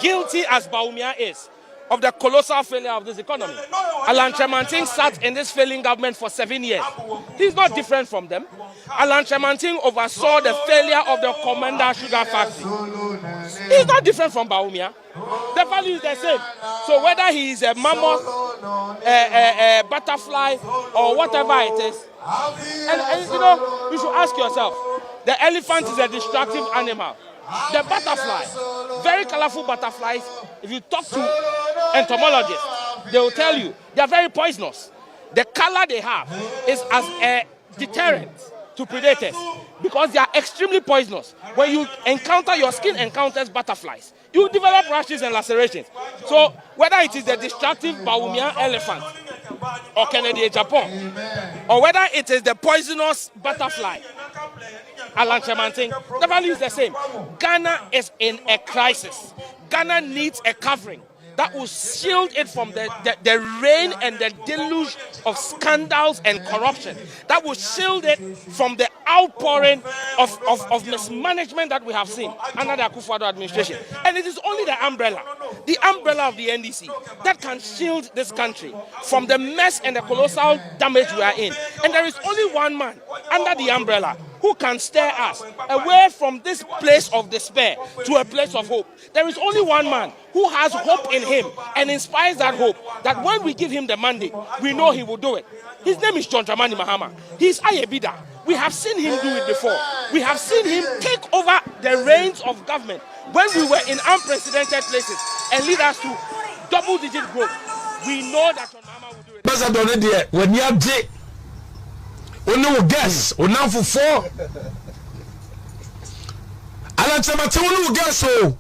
Guilty as Baumia is of the colossal failure of this economy. Kyeremanten sat in this failing government for 7 years. He's not different from them. Kyeremanten oversaw the failure of the Commander Sugar Factory. He's not different from Baumia. The value is the same. So whether he is a mammoth, a butterfly, or whatever it is, and you know, you should ask yourself, the elephant is a destructive animal. The butterfly, very colorful butterflies, if you talk to entomologists, they will tell you they are very poisonous. The color they have is as a deterrent to predators because they are extremely poisonous. When you encounter, your skin encounters butterflies, you develop rashes and lacerations. So whether it is the destructive Baumia elephant or Kennedy Japan, or whether it is the poisonous butterfly, Kyeremanten, the value is the same. Ghana is in a crisis. Ghana needs a covering that will shield it from the rain and the deluge of scandals and corruption. That will shield it from the outpouring of mismanagement that we have seen under the Akufo-Addo administration. And it is only the umbrella of the NDC, that can shield this country from the mess and the colossal damage we are in. And there is only one man under the umbrella who can steer us away from this place of despair to a place of hope. There is only one man who has hope in him and inspires that hope, that when we give him the mandate, we know he will do it. His name is John Dramani Mahama. He's Ayebida. We have seen him do it before. We have seen him take over the reins of government when we were in unprecedented places and lead us to double-digit growth. We know that John Mahama will do it. When you have no guess, or now for 4. Alan Kyeremanten guess so.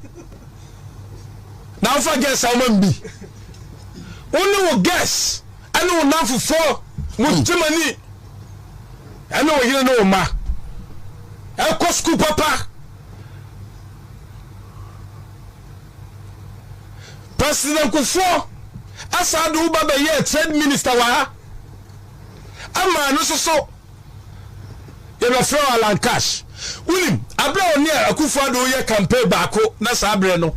Now for guess how many be. Only guess. I know now for 4. Mustimani. I know you know ma. I go school papa. President Kufo. Asadu Baba ye trade minister wa. Ama no so. You know from Alan Cash. William, abra oni Akufo-Addo ye campaign baako na sabre no.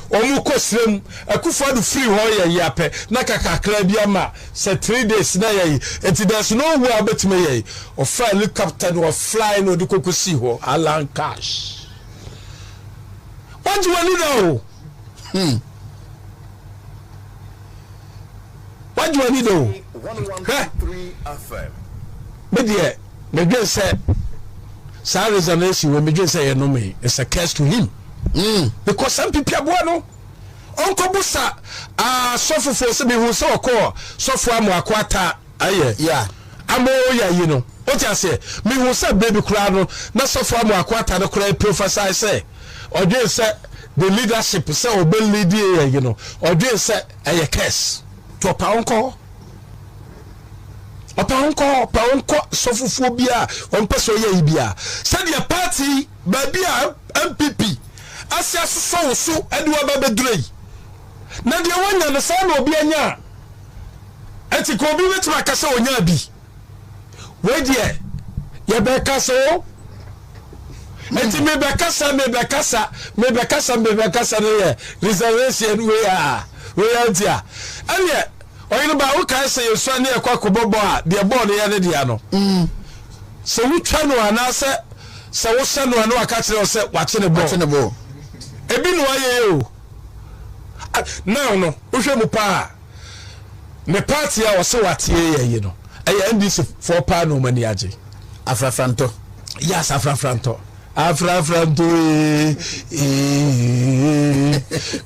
Omu kosrem Akufo-Addo free ho ye yape na kakakra bia ma say 3 days na ye. Enti there's no way abetime ye. O fly helicopter no fly no di kokosi ho Alan Cash. What do you know? What do you know? 101.3 FM. Media, me say, "Sir, resignation when me say no me, it's a curse to him." Because some people are bueno. Uncle Busa, suffer for some who saw call, suffer akwata, aye, yeah. Amo ya, you know. What I say, me who say baby crano, not suffer akwata, the cry professor say, or they say the leadership say obey lady, you know, or they say a curse to a pound call. Paunko sofuphobia on person ye bia said your party baby MPP asia so and we ba bedrei na de wanya no sa na obi anya enti ko bi wetima kasa onya bi we de ye be kasa o enti me be kasa no ye reservation we are dia anya oyinu ba wo kan say so na ekwakobobo a de ball ye ne dia no so we try no anase se wo se no anu aka kire se wache ne ball ebi no aye o now no wo hwe mu pa me party a wo se wate ye no eye NDC for pa no mani age afrafranto yes afrafranto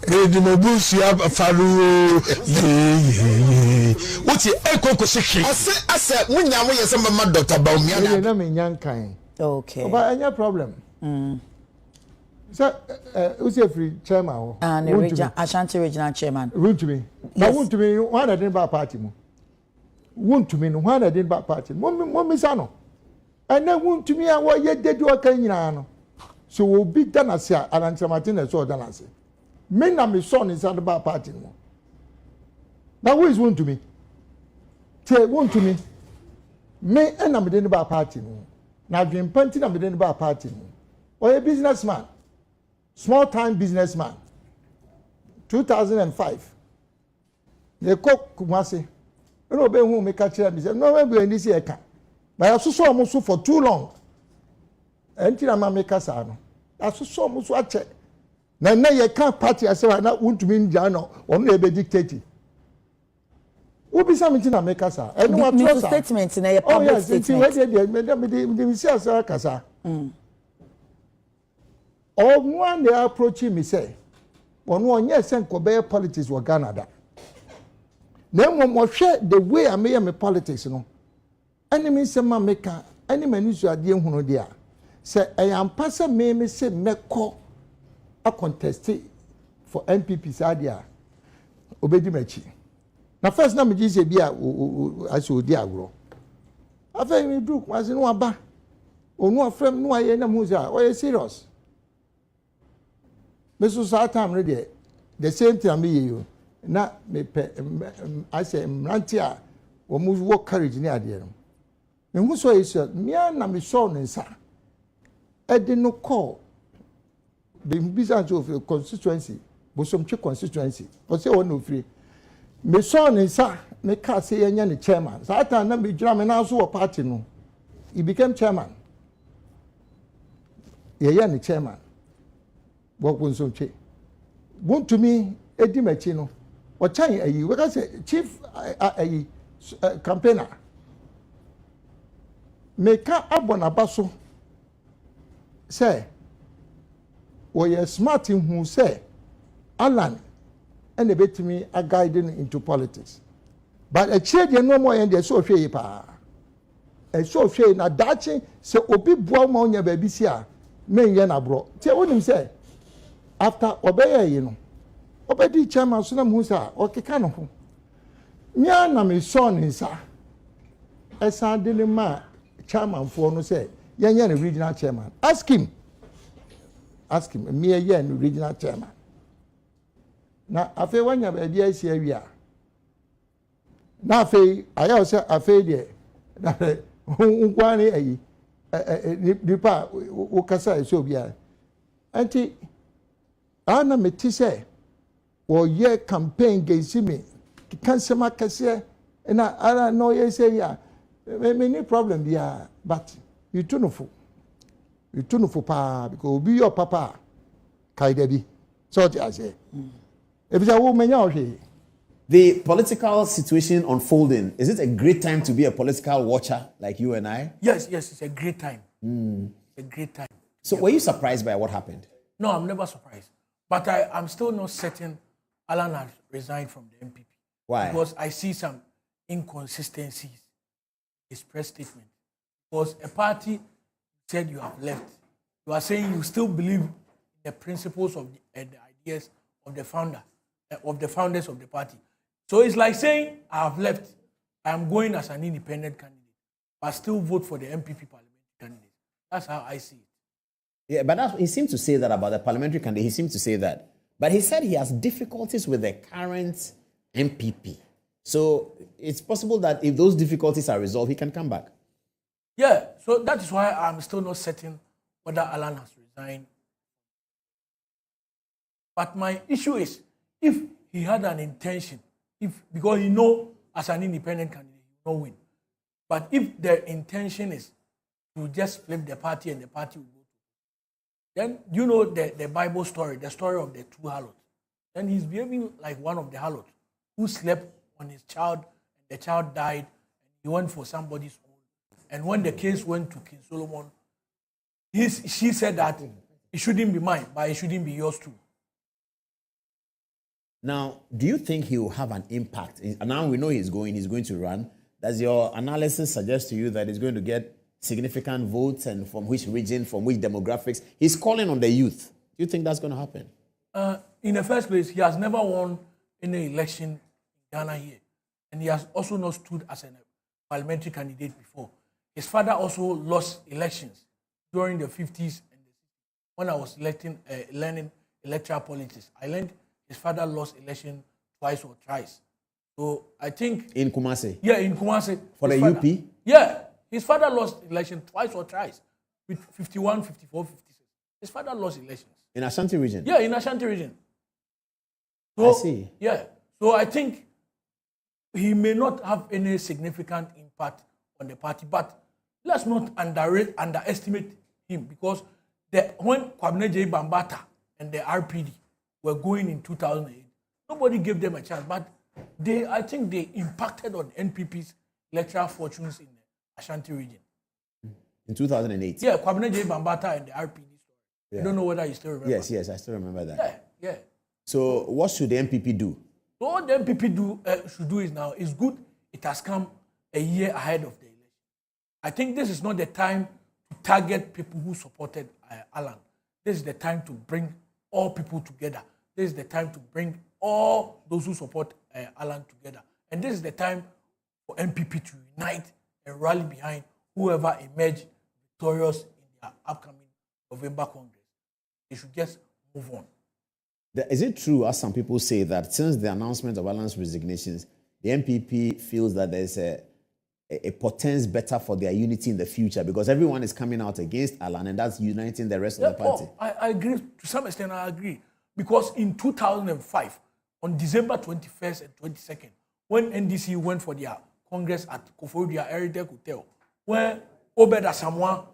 Medi mabusu ya faru Uti eko kusishi Ase munya mu yese mama Dr. Baumia na me nyankan. Okay. But any problem. So who's your free chairman ho? And region Ashanti regional chairman. Won't to me. But won't to me one that didn't buy party mo. Won't to me one that didn't buy party. Mo sano. And then won't to me what ye did you can no. So we'll be done as here and Kyeremanten so done as it. Me na me son is at the bar party mo. Now who is one to me? Say one to me. Me and I'm the bar party mo. Now dream painting I'm the bar party mo. Or a businessman. Small time businessman. 2005. They cook Kumasi. No be who make catch me say no we any see eka. But I so almost for too long. Enti na ma make asa no. I so almost ache. Na ye kan party ase na untumi nja no ono e be dictate. Obi something na make asa. E no what statement na ye public statement. Oh yes, me see asa kasa. Or one they approaching me say, ono onye sen ko be politics wo Ghana da. Na mo hwe the way I me politics no. Enemy say ma make enemy ni so ade ehunu de a. Say I am pass me say meko a contest for NPP side a obedi machi. Na first na me ji say bia as odi agro. Afa mi do kwase no aba. Onu afrem no aye na mu say o serious. Me so sa time ready the same thing me you. Na me pe I say mranti a wo mu work courage ni ade no. Me hu so is me na me show no nsa. E de no call the business of constituency, Bosomchi constituency. O say one no free. Me saw no nsa me ka say yenya ni chairman. So that time na me jira me na so party no. He became chairman. Yenya ni chairman. Work Bosomchi. Want to me edi machi no. O chan ayi we ka say chief ayi campaigner. Me ka abona baso say we are smart in who say Alan and a bit me a guiding into politics. But a change no more and so fe pa. A so fe na dachi say obi boa ma onya baby sia men ye na bro. Tie wonim say after obey you know. Obedi chairman so na mu say o keka no ho. Nya na me son nsa. Esa de ma chairman for no say yenye the regional chairman. Ask him. Me a year regional chairman. Now, afe wanya baby I see area. Now, afe I also afe there. Na unkwani ayi. Nipa ukasa so bia. Anti ana meti say wo ye campaign gezi me. Kansema kase na ara no ye say ya. Me problem bia but you too no fo. You too no for pa because be your papa kaidebi so I say if you woman the political situation unfolding, is it a great time to be a political watcher like you and I? Yes, it's a great time. It's a great time. So were you surprised by what happened? No, I'm never surprised, but I'm still not certain Alan has resigned from the MPP. Why? Because I see some inconsistencies in his press statement. Because a party said you have left. You are saying you still believe in the principles of the ideas of the founders of the party. So it's like saying I have left. I am going as an independent candidate, but still vote for the MPP parliamentary candidate. That's how I see it. Yeah, but he seemed to say that about the parliamentary candidate. He seemed to say that, but he said he has difficulties with the current MPP. So it's possible that if those difficulties are resolved, he can come back. Yeah, so that is why I'm still not certain whether Alan has resigned. But my issue is, if he had an intention, because he know as an independent candidate, he will not win. But if the intention is to just flip the party and the party will go to, then you know the Bible story, the story of the two harlots. Then he's behaving like one of the harlots who slept on his child, and the child died, and he went for somebody's own. And when the case went to King Solomon, she said that it shouldn't be mine, but it shouldn't be yours too. Now, do you think he will have an impact? Now we know he's going to run. Does your analysis suggest to you that he's going to get significant votes, and from which region, from which demographics? He's calling on the youth. Do you think that's going to happen? In the first place, he has never won any election in Ghana here. And he has also not stood as a parliamentary candidate before. His father also lost elections during the 50s and the 60s. When I was learning electoral politics, I learned his father lost election twice or thrice. So I think... In Kumasi? Yeah, in Kumasi. For the UP? Yeah. His father lost election twice or thrice. With 51, 54, 56. His father lost elections. In Ashanti region? Yeah, in Ashanti region. I see. Yeah. So I think he may not have any significant impact on the party, but let's not underestimate him, because when Kwabena J. Bambata and the RPD were going in 2008, nobody gave them a chance, but I think they impacted on NPP's electoral fortunes in the Ashanti region. In 2008? Yeah, Kwabena J. Bambata and the RPD story. Yeah. I don't know whether you still remember. Yes, I still remember that. Yeah. So what should the NPP do? So what the NPP should do is now, it's good it has come a year ahead of the election. I think this is not the time to target people who supported Alan. This is the time to bring all people together. This is the time to bring all those who support Alan together. And this is the time for NPP to unite and rally behind whoever emerged victorious in their upcoming November Congress. They should just move on. Is it true, as some people say, that since the announcement of Alan's resignations, the NPP feels that there's a portends better for their unity in the future, because everyone is coming out against Alan and that's uniting the rest of the party? I agree. To some extent, I agree. Because in 2005, on December 21st and 22nd, when NDC went for their Congress at Koforidua Heritage Hotel, where Obed Asamoah,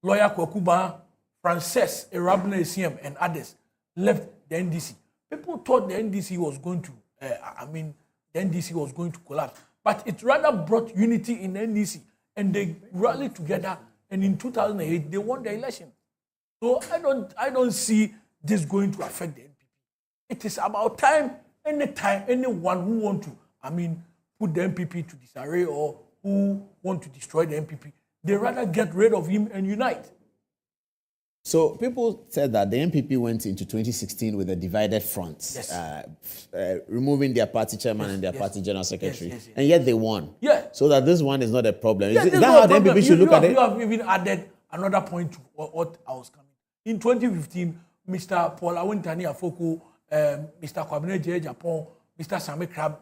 lawyer Kwakuba, Frances Erabna Esiem, and others left the NDC, people thought the NDC was going to, the NDC was going to collapse. But it rather brought unity in the NDC, and they rallied together, and in 2008, they won the election. So I don't see this going to affect the NPP. It is about time, anyone who want to, put the NPP to disarray or who want to destroy the NPP, they rather get rid of him and unite. So people said that the NPP went into 2016 with a divided front, yes. Removing their party chairman and their party general secretary, yes. And yet they won. Yeah. So that this one is not a problem. Yeah, is that how the NPP should look at it? You have even added another point to what I was coming. In 2015, Mr. Paul Awentani Afoko, Mr. Kwabena J. Japan, Mr. Sami Krab,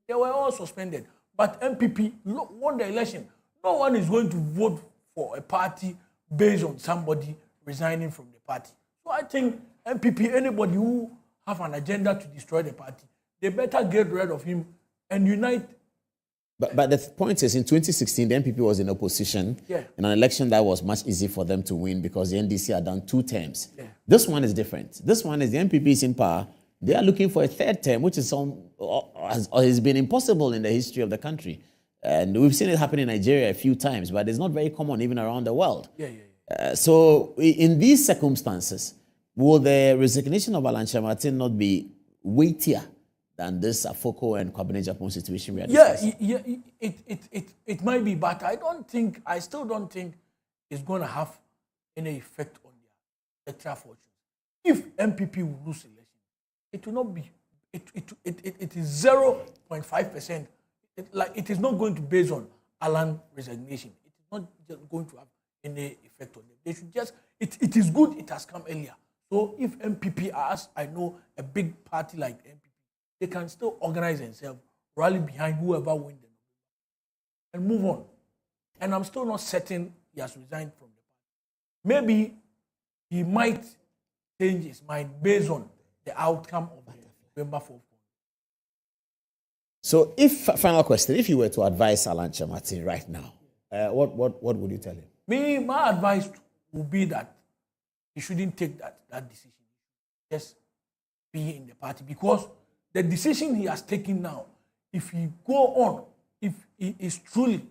they were all suspended. But NPP won the election. No one is going to vote for a party based on somebody resigning from the party. So I think NPP, anybody who have an agenda to destroy the party, they better get rid of him and unite. But the point is, in 2016, the NPP was in opposition in an election that was much easier for them to win because the NDC had done 2 terms. Yeah. This one is different. This one is the NPP is in power. They are looking for a 3rd term, which is has been impossible in the history of the country. And we've seen it happen in Nigeria a few times, but it's not very common even around the world. So in these circumstances, will the resignation of Alan Kyeremanten not be weightier than this Afoko and Kwabena Japan situation we are discussing? Yeah, it might be, but I still don't think it's going to have any effect on their electoral fortune. If MPP will lose election, it will not be, it is 0.5%. It is not going to be based on Alan's resignation. It is not just going to have any effect on them. They should just, it is good it has come earlier. So if MPP, as I know, a big party like MPP, they can still organize themselves, rally behind whoever wins them, and move on. And I'm still not certain he has resigned from the party. Maybe he might change his mind based on the outcome of the November 4th. So, final question, if you were to advise Alan Kyeremanten right now, what would you tell him? My advice would be that he shouldn't take that decision. Just be in the party, because the decision he has taken now, if he go on, if he is truly,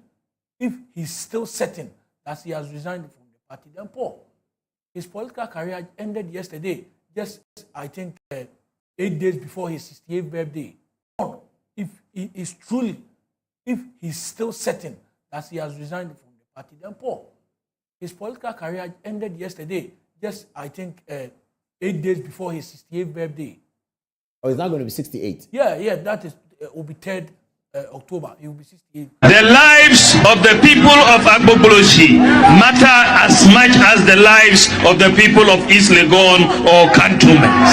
if he's still certain that he has resigned from the party, then Paul, his political career ended yesterday, just I think 8 days before his 68th birthday. If he is truly, if he's still certain that he has resigned from the party, then Paul, his political career ended yesterday, just I think 8 days before his 68th birthday. Oh, it's not going to be 68? Yeah, that is will be 3rd October. He will be 68. The lives of the people of Agboboloshi matter as much as the lives of the people of East Legon or cantonments.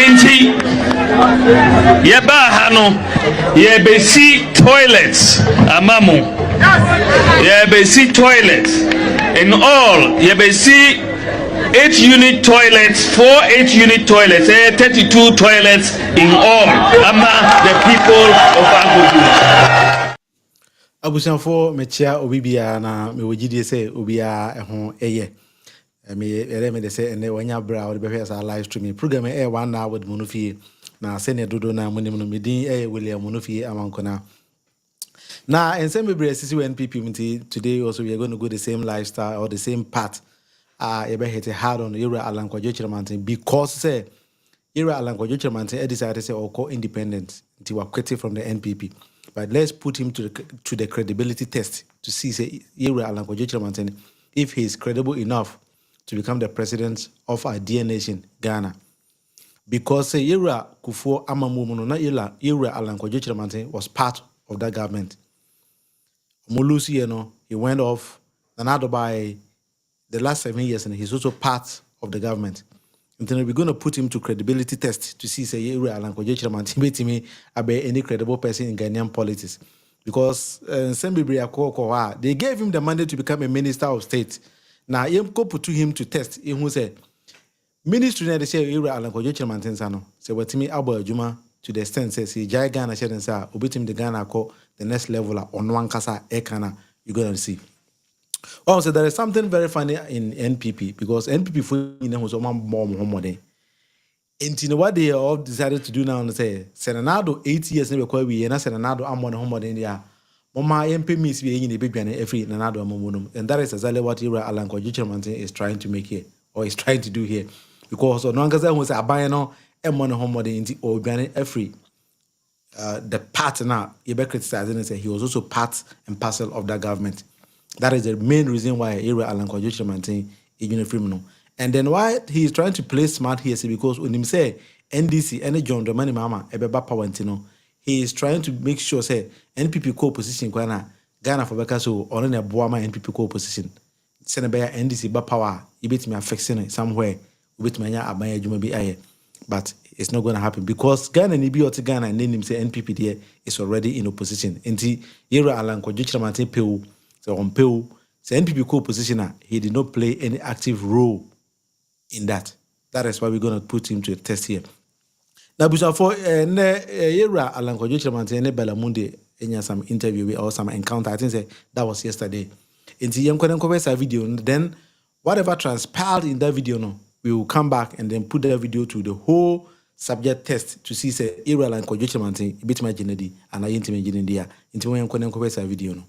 Enti yeba hano yebesi toilets amamu yebesi toilets in all yebesi 8-unit toilets, 4 8-unit toilets, 32 toilets in all among the people of Agbogbloshie. Abusanfo mechia obibia na mewogidie se obia eho eye me de say ene wanya bra wo be hwe sa live streaming program 1 hour with Munufie na sene dodo na munim no medin William Munufie amankona na ensem bebre sisi NPP mti today also we are going to go the same lifestyle or the same path you be hit hard on Yura Alankwajo Kyeremanten because say Yura Alankwajo Kyeremanten decided to say or independent until we quit from the NPP. But let's put him to the credibility test to see say Yura Alankwajo Kyeremanten if he is credible enough to become the president of our dear nation, Ghana. Because say Yura Kufuor Amamumono na Yura Alankwajo Kyeremanten was part of that government. Mulusi, he went off and by the last 7 years and he's also part of the government. And then we're going to put him to credibility test to see say Yura Alankwajo Kyeremanten abe any credible person in Ghanaian politics. Because they gave him the mandate to become a minister of state. Now you go put to him to test. He who say ministry na they say Yura Alankwajo Kyeremanten sano. Say what me abo adwuma to the extent says he jai Ghana share and say obitim the Ghana ko the next level on one kasa ekana you're going to see. Also, there is something very funny in NPP because NPP for was more modern. And what they all decided to do now and say Senado 8 years never quite we and Senado I'm on home in India. Mama MP miss being in a baby and every Nanado Momunum. And that is exactly what Yura Alankwajo Kyeremanten is trying to make here or is trying to do here. Because no one was a bayano and on home in the organic every the partner you be criticizing and say he was also part and parcel of that government. That is the main reason why Yura Alankwajo Kyeremanten is uniform. And then why he is trying to play smart here is because when him say NDC, any John Dramani Mama, Ebeba Pawantino, he is trying to make sure say NPP co-position Ghana for Beka so or in a Boama NPP co-position. Senator NDC ba power, you bet me affecting it somewhere, with my abaya jumabi aye. But it's not going to happen because Ghana ni bi oti Ghana and then him say NPP there is already in opposition. Enti Yura Alankwajo Kyeremanten peu so on peu so NPP co-positioner, he did not play any active role in that. That is why we're going to put him to a test here. Now, before Yura Alankwajo Kyeremanten and Berla Mundi in some interview or some encounter, I think that was yesterday. In the young video, then whatever transpired in that video, no, we will come back and then put that video to the whole subject test to see say Yura Alankwajo Kyeremanten bit my genedi and I intimate genedi into young video. No.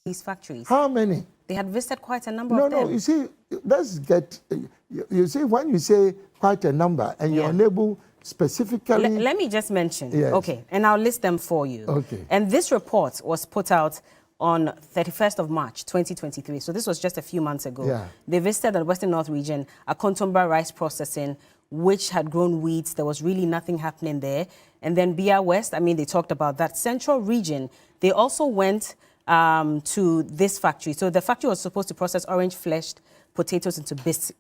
These factories. How many? They had visited quite a number of them. No, you see, let's get, you see, when you say quite a number and you're unable specifically... Let me just mention. Yes. Okay, and I'll list them for you. Okay. And this report was put out on 31st of March, 2023. So this was just a few months ago. Yeah. They visited the Western North region, Akontomba rice processing, which had grown weeds. There was really nothing happening there. And then Bia West, I mean, they talked about that. Central region, they also went to this factory. So the factory was supposed to process orange-fleshed potatoes into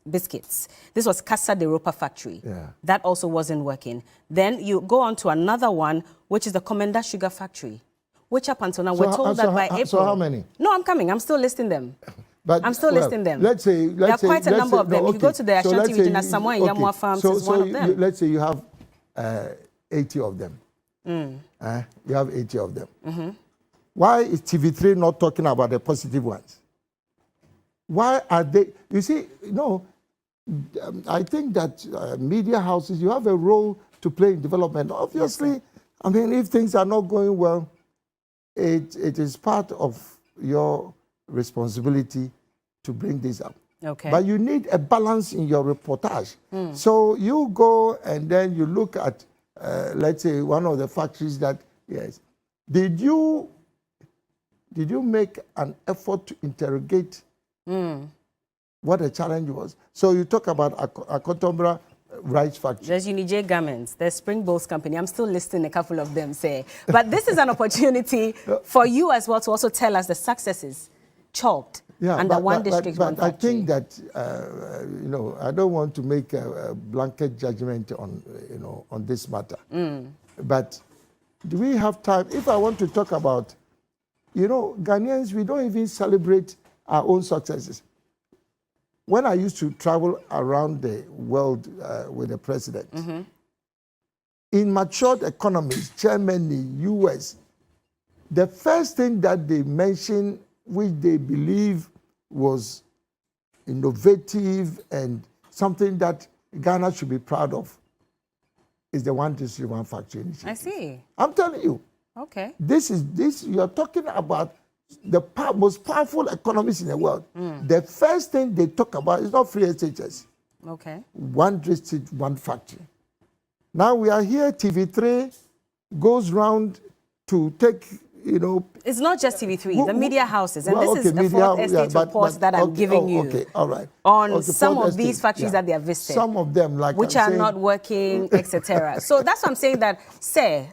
biscuits. This was Casa de Ropa factory. Yeah. That also wasn't working. Then you go on to another one, which is the Comenda Sugar factory, which up until now, we're told that by April... So how many? No, I'm coming. I'm still listing them. But, I'm still listing them. Let's say... There are quite a number of them. No, if you go to the Ashanti region, Samoa and Yamua farms is one of them. Let's say you have 80 of them. You have 80 of them. Mm-hmm. Why is TV3 not talking about the positive ones? Why are they... You see, I think that media houses, you have a role to play in development. Obviously, yes, I mean, if things are not going well, it is part of your responsibility to bring this up. Okay. But you need a balance in your reportage. So you go and then you look at, let's say, one of the factories that, yes, did you make an effort to interrogate what the challenge was? So you talk about Akontomba rice factory. There's Unij Garments, there's Spring Bowls Company. I'm still listing a couple of them, say. But this is an opportunity for you as well to also tell us the successes chalked under one district, one factory. I think that, I don't want to make a blanket judgment on, on this matter. But do we have time? If I want to talk about, Ghanaians, we don't even celebrate our own successes. when I used to travel around the world with the president, in matured economies, Germany, US, the first thing that they mentioned, which they believe was innovative and something that Ghana should be proud of, is the one district, one factory initiative. I see. I'm telling you. Okay. This you are talking about the most powerful economies in the world. The first thing they talk about is not free exchanges. Okay. One district, one factory. Now we are here, TV3 goes round to take, It's not just TV3, the media houses. And well, this is okay, a fourth estate but report that I'm giving you. Okay, all right. On Okay, some fourth of these estate, factories that they have visited. Some of them, like which I'm are saying, not working, etc. So that's what I'm saying that, sir,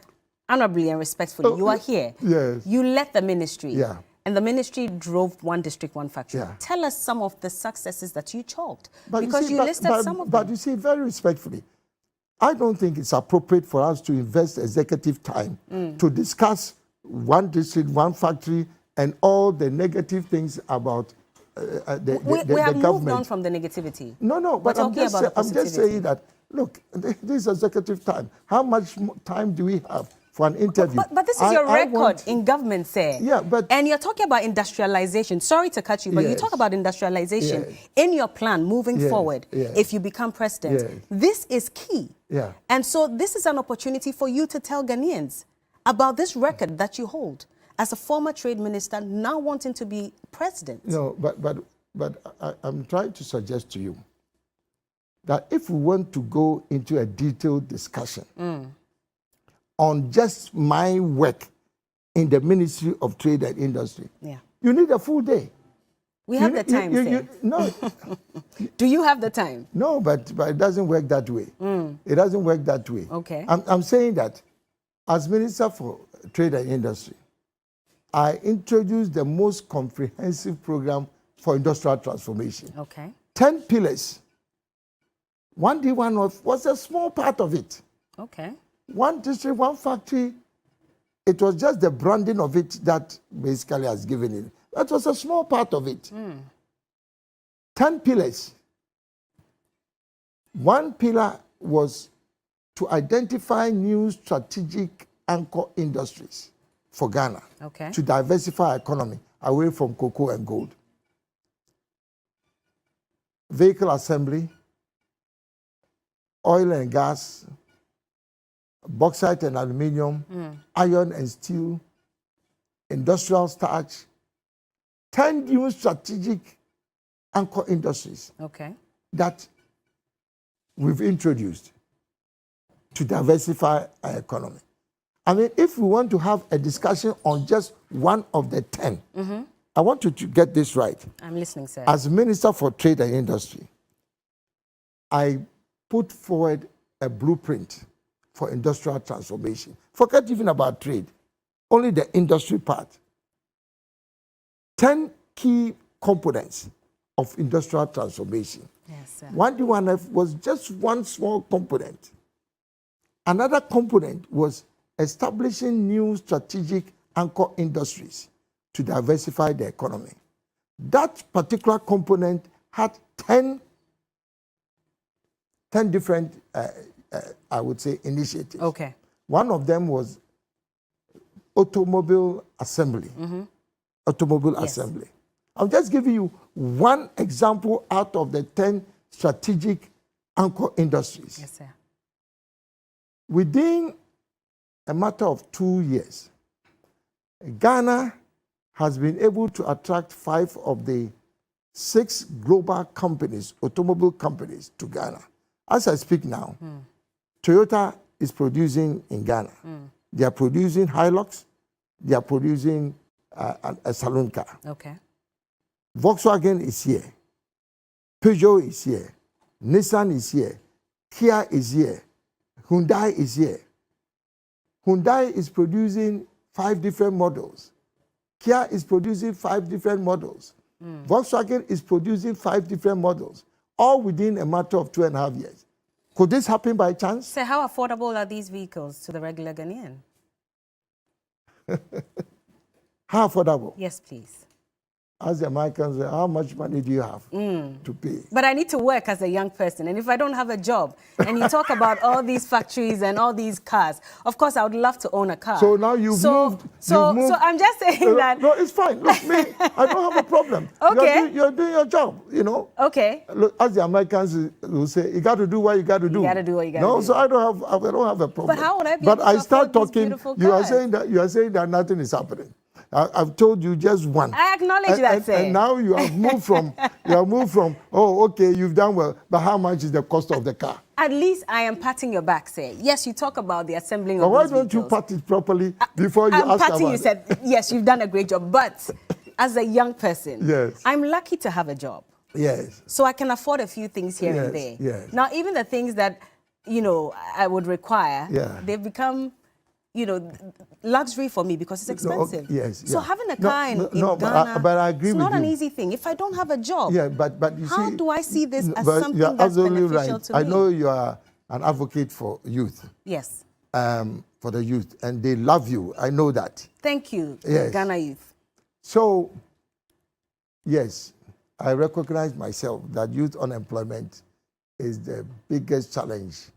honorably and respectfully, you are here. Yes. You led the ministry. Yeah. And the ministry drove one district, one factory. Yeah. Tell us some of the successes that you chalked. But because you listed some of them. But you see, very respectfully, I don't think it's appropriate for us to invest executive time to discuss one district, one factory, and all the negative things about the we have government. moved on from the negativity. No, but I'm talking about the I'm just saying that, look, this is executive time. How much time do we have for an interview? But this is your record in government, sir. Yeah, but... And you're talking about industrialization. Sorry to cut you, but you Yes. talk about industrialization Yes. in your plan moving Yes. forward Yes. if you become president. Yes. This is key. Yeah. And so this is an opportunity for you to tell Ghanaians about this record that you hold as a former trade minister now wanting to be president. No, but I'm trying to suggest to you that if we want to go into a detailed discussion on just my work in the Ministry of Trade and Industry, you need a full day. We have the time, sir. No, Do you have the time? no, but it doesn't work that way. It doesn't work that way. Okay. I'm saying that as Minister for Trade and Industry, I introduced the most comprehensive program for industrial transformation. Okay. 10 pillars. One day, one off was a small part of it. Okay. One district, one factory. It was just the branding of it that basically has given it. That was a small part of it. 10 pillars. One pillar was to identify new strategic anchor industries for Ghana, Okay. to diversify our economy away from cocoa and gold. Vehicle assembly, oil and gas, bauxite and aluminium, iron and steel, industrial starch, 10 new strategic anchor industries Okay. that we've introduced to diversify our economy. I mean, if we want to have a discussion on just one of the 10, I want you to get this right. I'm listening, sir. As Minister for Trade and Industry, I put forward a blueprint for industrial transformation. Forget even about trade, only the industry part. 10 key components of industrial transformation. Yes, sir. 1D1F was just one small component. Another component was establishing new strategic anchor industries to diversify the economy. That particular component had 10 different, I would say, initiatives. Okay. One of them was automobile assembly. Automobile assembly. I'm just giving you one example out of the 10 strategic anchor industries. Yes, sir. Within a matter of 2 years, Ghana has been able to attract 5 of the 6 global companies, automobile companies, to Ghana. As I speak now, Toyota is producing in Ghana. They are producing Hilux. They are producing a saloon car. Okay. Volkswagen is here. Peugeot is here. Nissan is here. Kia is here. Hyundai is here. Hyundai is producing 5 different models. Kia is producing 5 different models. Volkswagen is producing 5 different models, all within a matter of 2.5 years. Could this happen by chance? So how affordable are these vehicles to the regular Ghanaian? How affordable? Yes, please. as the Americans say, how much money do you have to pay? But I need to work as a young person. And if I don't have a job, and you talk about all these factories and all these cars, of course, I would love to own a car. So now you've moved. So I'm just saying that. No, it's fine. Look, me, I don't have a problem. Okay. You're doing your job, you know. Okay. Look, as the Americans will say, you got to do what you got to do. You got to do what you got to do. No, so I don't have a problem. But how would I be But able to I start afford these talking. beautiful You are cars? saying that nothing is happening. I've told you just one. I acknowledge that, sir. And now you have moved from oh, okay, you've done well, but how much is the cost of the car? At least I am patting your back, sir. Yes, you talk about the assembling But of why these don't you vehicles. pat it properly before you I'm ask patting about you, it? said, yes, you've done a great job. But as a young person, Yes. I'm lucky to have a job. Yes. So I can afford a few things here and there. Yes. Now, even the things that, I would require, they've become, luxury for me because it's expensive. Yes. So yeah. having a car in No, Ghana, but I agree it's with not an you. easy thing. If I don't have a job, Yeah, but you how see, do I see this as but something you're that's absolutely beneficial right. to me? I know you are an advocate for youth. Yes. For the youth, and they love you. I know that. Thank you, Yes. Ghana youth. So, yes, I recognize myself that youth unemployment is the biggest challenge,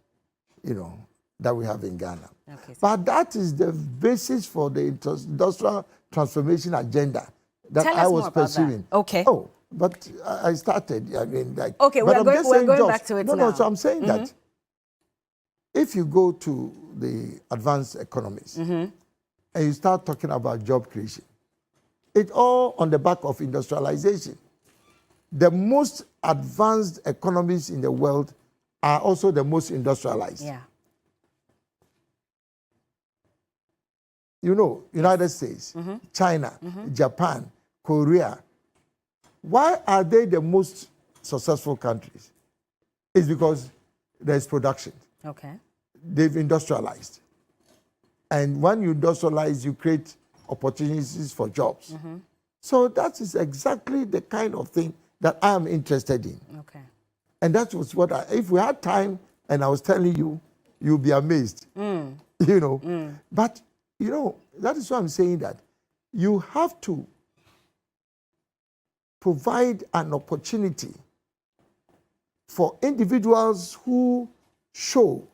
that we have in Ghana. Okay, so But that is the basis for the industrial transformation agenda that Tell I us was more about pursuing. that. Okay. Oh, but I started. Okay, but we're just going saying jobs. back to it No, now. so I'm saying that if you go to the advanced economies and you start talking about job creation, it's all on the back of industrialization. The most advanced economies in the world are also the most industrialized. Yeah. United States, China, Japan, Korea. Why are they the most successful countries? It's because there's production. Okay. They've industrialized. And when you industrialize, you create opportunities for jobs. So that is exactly the kind of thing that I am interested in. Okay. And that was what if we had time and I was telling you, you'll be amazed. But, that is why I'm saying that you have to provide an opportunity for individuals who show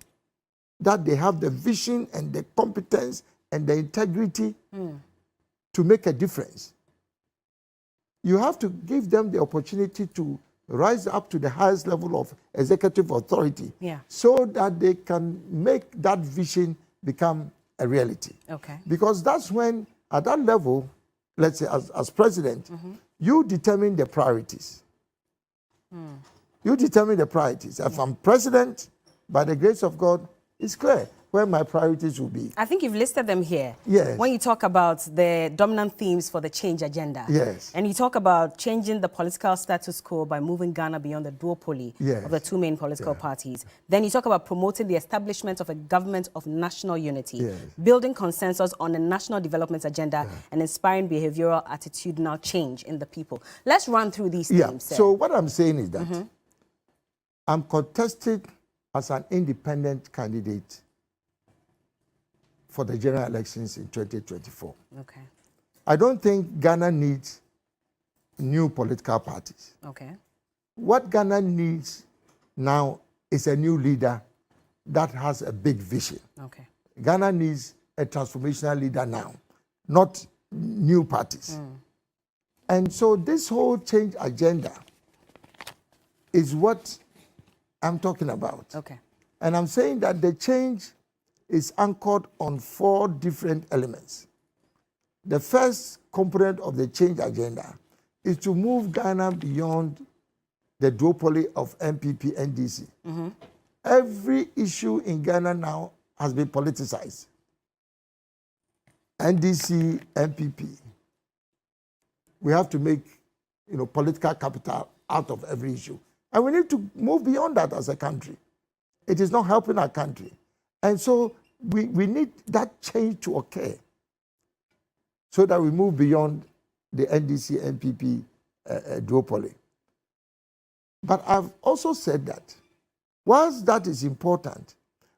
that they have the vision and the competence and the integrity to make a difference. You have to give them the opportunity to rise up to the highest level of executive authority so that they can make that vision become a reality. Okay. Because that's when, at that level, let's say as president, you determine the priorities. You determine the priorities. If I'm president, by the grace of God, it's clear where my priorities will be. I think you've listed them here. Yes. When you talk about the dominant themes for the change agenda. Yes. And you talk about changing the political status quo by moving Ghana beyond the duopoly Yes. of the two main political parties. Then you talk about promoting the establishment of a government of national unity, Yes. building consensus on a national development agenda, and inspiring behavioral attitudinal change in the people. Let's run through these themes. Sir. So what I'm saying is that I'm contested as an independent candidate for the general elections in 2024. Okay. I don't think Ghana needs new political parties. Okay. What Ghana needs now is a new leader that has a big vision. Okay. Ghana needs a transformational leader now, not new parties. And so this whole change agenda is what I'm talking about. Okay. And I'm saying that the change is anchored on 4 different elements. The first component of the change agenda is to move Ghana beyond the duopoly of MPP, NDC. Every issue in Ghana now has been politicized. NDC, MPP. We have to make, political capital out of every issue. And we need to move beyond that as a country. It is not helping our country. And so we need that change to occur so that we move beyond the NDC, MPP duopoly. But I've also said that whilst that is important,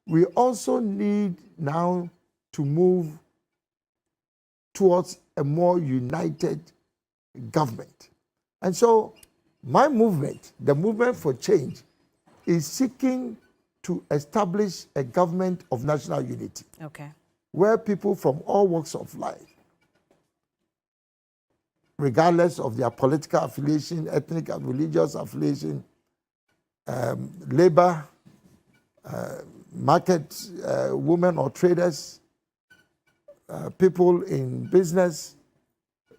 we also need now to move towards a more united government. And so my movement, the movement for change, is seeking to establish a government of national unity. Okay. Where people from all walks of life, regardless of their political affiliation, ethnic and religious affiliation, labor, market women or traders, people in business,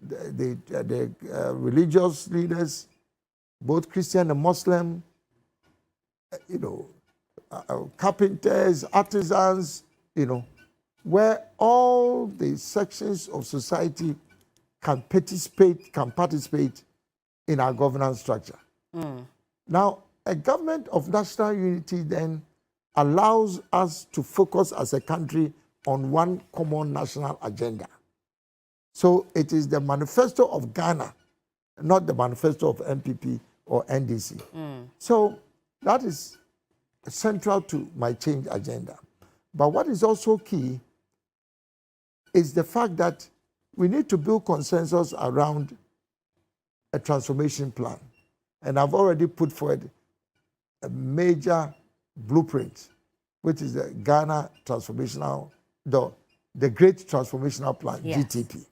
the religious leaders, both Christian and Muslim, carpenters, artisans, where all the sections of society can participate in our governance structure. Now, a government of national unity then allows us to focus as a country on one common national agenda. So it is the manifesto of Ghana, not the manifesto of MPP or NDC. So that is central to my change agenda. But what is also key is the fact that we need to build consensus around a transformation plan. And I've already put forward a major blueprint, which is the Ghana Transformational, the Great Transformational Plan, Yes. GTP.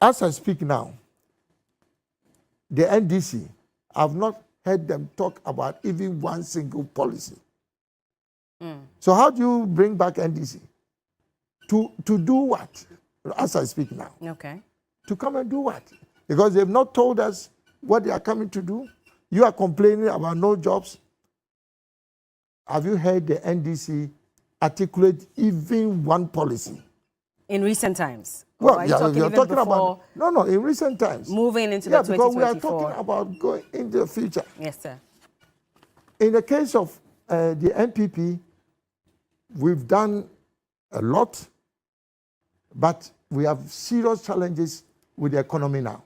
As I speak now, the NDC, I've not heard them talk about even one single policy. So how do you bring back NDC? To do what? As I speak now. Okay. To come and do what? Because they've not told us what they are coming to do. You are complaining about no jobs. Have you heard the NDC articulate even one policy? In recent times? Well, Or are you're even talking before about in recent times. moving into Yeah, the because we are 2024? talking about going into the future. Yes, sir. In the case of the NPP, we've done a lot, but we have serious challenges with the economy now.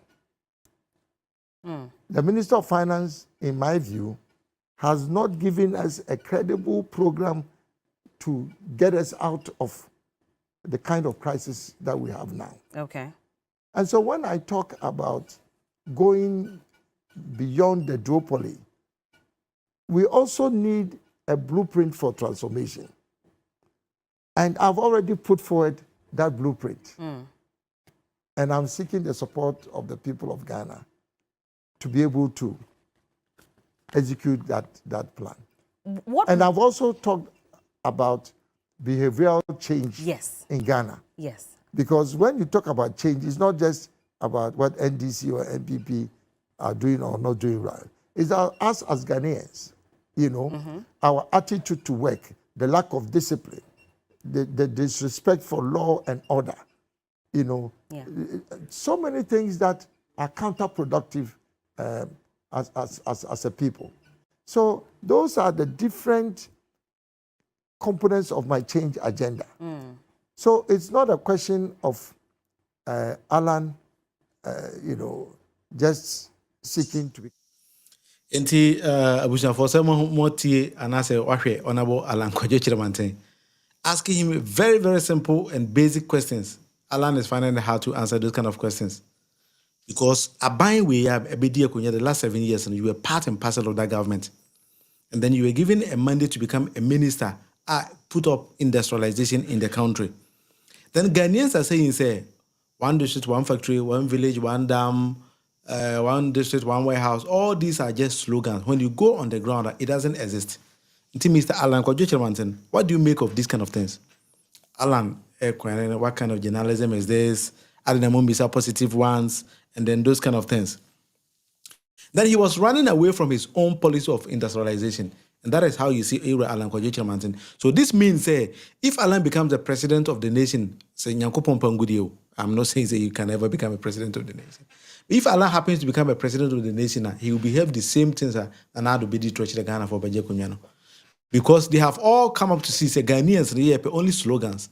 The Minister of Finance, in my view, has not given us a credible program to get us out of the kind of crisis that we have now. Okay. And so when I talk about going beyond the duopoly, we also need a blueprint for transformation. And I've already put forward that blueprint. And I'm seeking the support of the people of Ghana to be able to execute that plan. What? And I've also talked about behavioral change Yes. in Ghana. Yes. Because when you talk about change, it's not just about what NDC or NPP are doing or not doing right. It's us as Ghanaians, our attitude to work, the lack of discipline, the disrespect for law and order, so many things that are counterproductive as a people. So those are the different components of my change agenda. So it's not a question of Alan, just seeking to be. Enti abusuafo sɛ mo tie anase wahwe honorable Alan Kyeremanten, asking him very, very simple and basic questions. Alan is finding it hard to answer those kind of questions. Because Aban we have the last 7 years, and you were part and parcel of that government. And then you were given a mandate to become a minister, put up industrialization in the country. Then Ghanaians are saying, say, one district, one factory, one village, one dam, one district, one warehouse. All these are just slogans. When you go on the ground, it doesn't exist. Mr. Alan Kyeremanten, what do you make of these kind of things? Alan, what kind of journalism is this? Are the positive ones? And then those kind of things. Then he was running away from his own policy of industrialization. And that is how you see Alan Kyeremanten. So this means, if Alan becomes the president of the nation, say, I'm not saying that you can never become a president of the nation. If Alan happens to become a president of the nation, he will behave the same things that Nadu Bidi Troche Ghana for Baje Kunyano. Because they have all come up to see, say, Ghanaians, only slogans.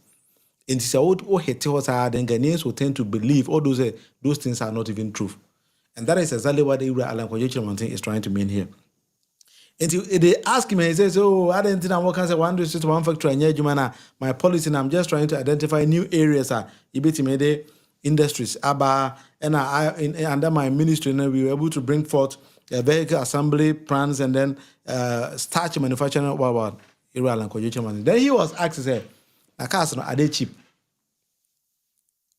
And it's then Ghanaians will tend to believe all those things are not even true. And that is exactly what Alan Kyeremanten is trying to mean here. And they ask him, and he says, I don't think I'm working as one district, one factory, and my policy, and I'm just trying to identify new areas, industries, and under my ministry, and we were able to bring forth vehicle assembly plans and then starch manufacturing. Then he was asked, say, "Na cars are they cheap?"